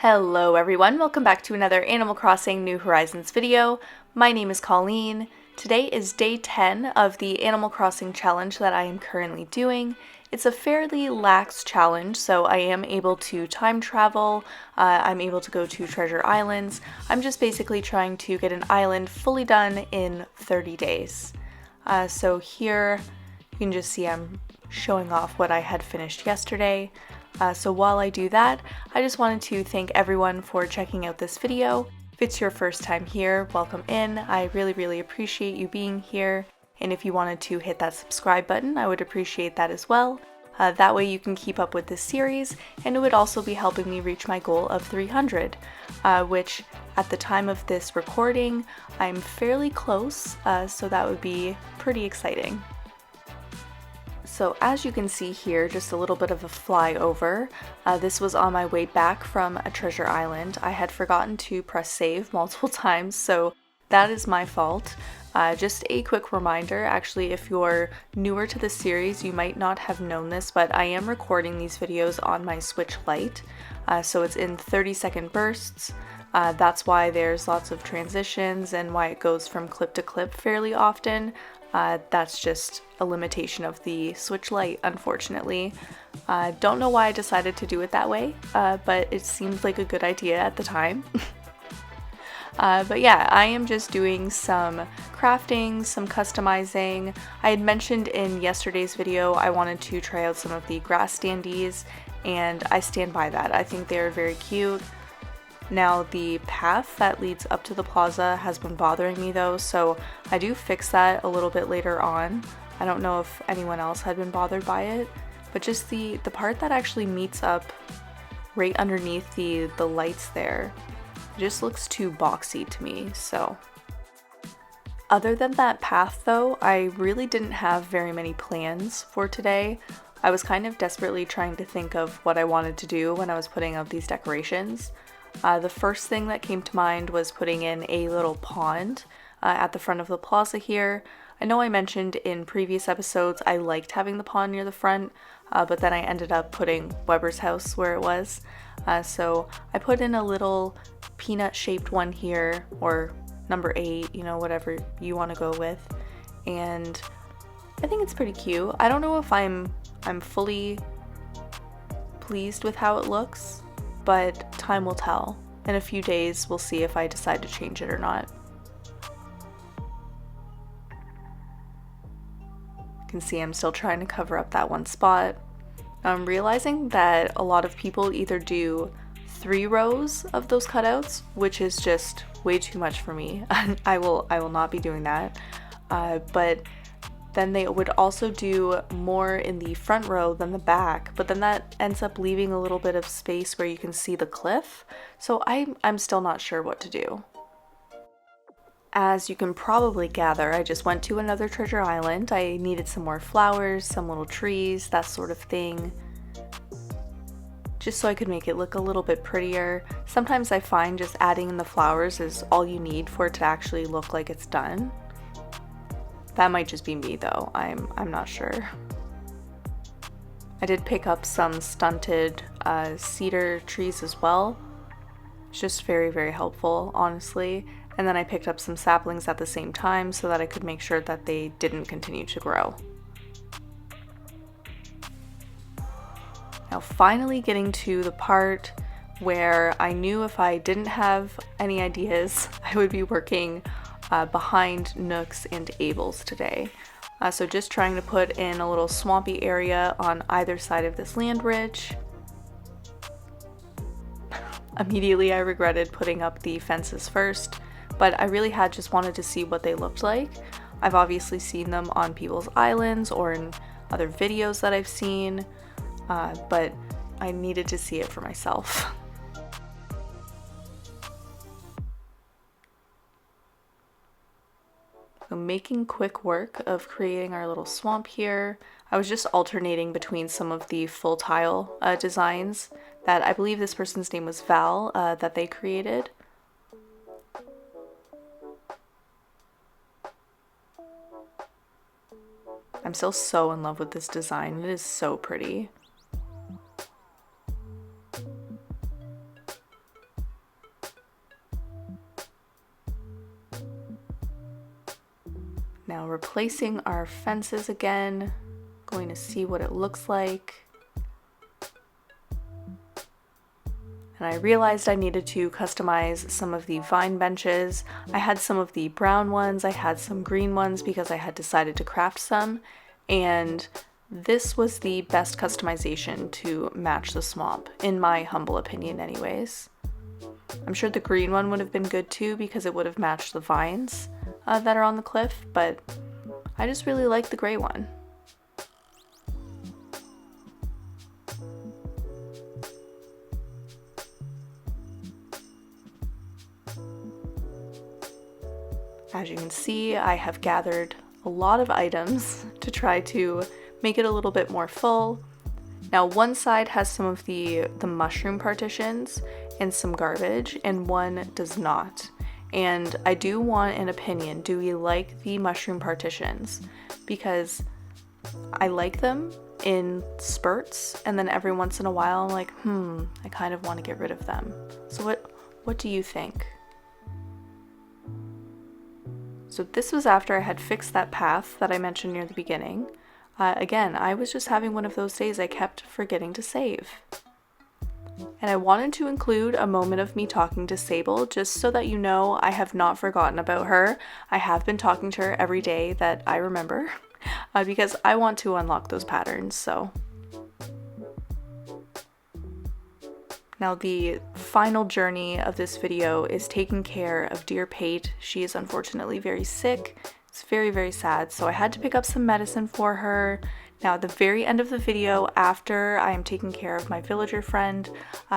Hello everyone, welcome back to another Animal Crossing New Horizons video. My name is Colleen. Today is day 10 of the Animal Crossing challenge that I am currently doing. It's a fairly lax challenge, so I am able to time travel, I'm able to go to treasure islands. I'm just basically trying to get an island fully done in 30 days. So here you can just see I'm showing off what I had finished yesterday. So while I do that, I just wanted to thank everyone for checking out this video. If it's your first time here, welcome in. I really appreciate you being here. And if you wanted to hit that subscribe button, I would appreciate that as well. That way you can keep up with this series, and it would also be helping me reach my goal of 300, which at the time of this recording, I'm fairly close, so that would be pretty exciting. So as you can see here, just a little bit of a flyover. This was on my way back from a treasure island. I had forgotten to press save multiple times, so that is my fault. Just a quick reminder, actually, if you're newer to the series, you might not have known this, but I am recording these videos on my Switch Lite, so it's in 30-second bursts. That's why there's lots of transitions and why it goes from clip to clip fairly often. That's just a limitation of the Switch Lite, unfortunately. Don't know why I decided to do it that way, but it seemed like a good idea at the time. But yeah, I am just doing some crafting, some customizing. I had mentioned in yesterday's video I wanted to try out some of the grass standees, and I stand by that. I think they're very cute. Now the path that leads up to the plaza has been bothering me though, so I do fix that a little bit later on. I don't know if anyone else had been bothered by it, but just the part that actually meets up right underneath the lights there, it just looks too boxy to me, so. Other than that path though, I really didn't have very many plans for today. I was kind of desperately trying to think of what I wanted to do when I was putting up these decorations. The first thing that came to mind was putting in a little pond at the front of the plaza here. I know I mentioned in previous episodes I liked having the pond near the front, but then I ended up putting Weber's house where it was. So I put in a little peanut-shaped one here, or number 8, you know, whatever you want to go with. And I think it's pretty cute. I don't know if I'm fully pleased with how it looks, but time will tell. In a few days, we'll see if I decide to change it or not. You can see I'm still trying to cover up that one spot. I'm realizing that a lot of people either do 3 rows of those cutouts, which is just way too much for me. I will not be doing that. But then they would also do more in the front row than the back, but then that ends up leaving a little bit of space where you can see the cliff, so I'm still not sure what to do. As you can probably gather, I just went to another treasure island. I needed some more flowers, some little trees, that sort of thing, just so I could make it look a little bit prettier. Sometimes I find just adding in the flowers is all you need for it to actually look like it's done. That might just be me though, I'm not sure. I did pick up some stunted cedar trees as well. It's just very helpful, honestly. And then I picked up some saplings at the same time so that I could make sure that they didn't continue to grow. Now finally getting to the part where I knew if I didn't have any ideas, I would be working behind Nook's and Able's today. So just trying to put in a little swampy area on either side of this land bridge. Immediately I regretted putting up the fences first, but I really had just wanted to see what they looked like. I've obviously seen them on people's islands or in other videos that I've seen, but I needed to see it for myself. So making quick work of creating our little swamp here. I was just alternating between some of the full tile designs that I believe this person's name was Val that they created. I'm still so in love with this design. It is so pretty. replacing our fences again, going to see what it looks like. And I realized I needed to customize some of the vine benches. I had some of the brown ones, I had some green ones because I had decided to craft some, and this was the best customization to match the swamp, in my humble opinion anyways. I'm sure the green one would have been good too because it would have matched the vines that are on the cliff, but I just really like the gray one. As you can see, I have gathered a lot of items to try to make it a little bit more full. Now one side has some of the mushroom partitions and some garbage, and one does not. And I do want an opinion. Do we like the mushroom partitions? Because I like them in spurts, and then every once in a while I'm like, I kind of want to get rid of them. So what do you think? So this was after I had fixed that path that I mentioned near the beginning. Again, I was just having one of those days I kept forgetting to save. And I wanted to include a moment of me talking to Sable just so that you know I have not forgotten about her. I have been talking to her every day that I remember because I want to unlock those patterns, so. Now the final journey of this video is taking care of dear Pate. She is unfortunately very sick. It's very, very sad, so I had to pick up some medicine for her. Now at the very end of the video, after I am taking care of my villager friend,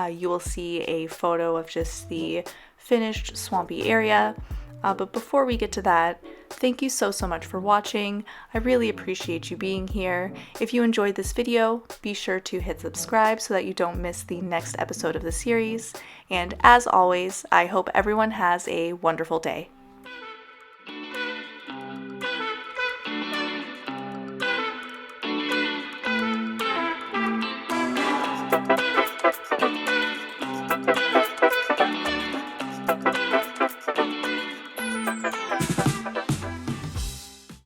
you will see a photo of just the finished swampy area. But before we get to that, thank you so much for watching. I really appreciate you being here. If you enjoyed this video, be sure to hit subscribe so that you don't miss the next episode of the series. And as always, I hope everyone has a wonderful day.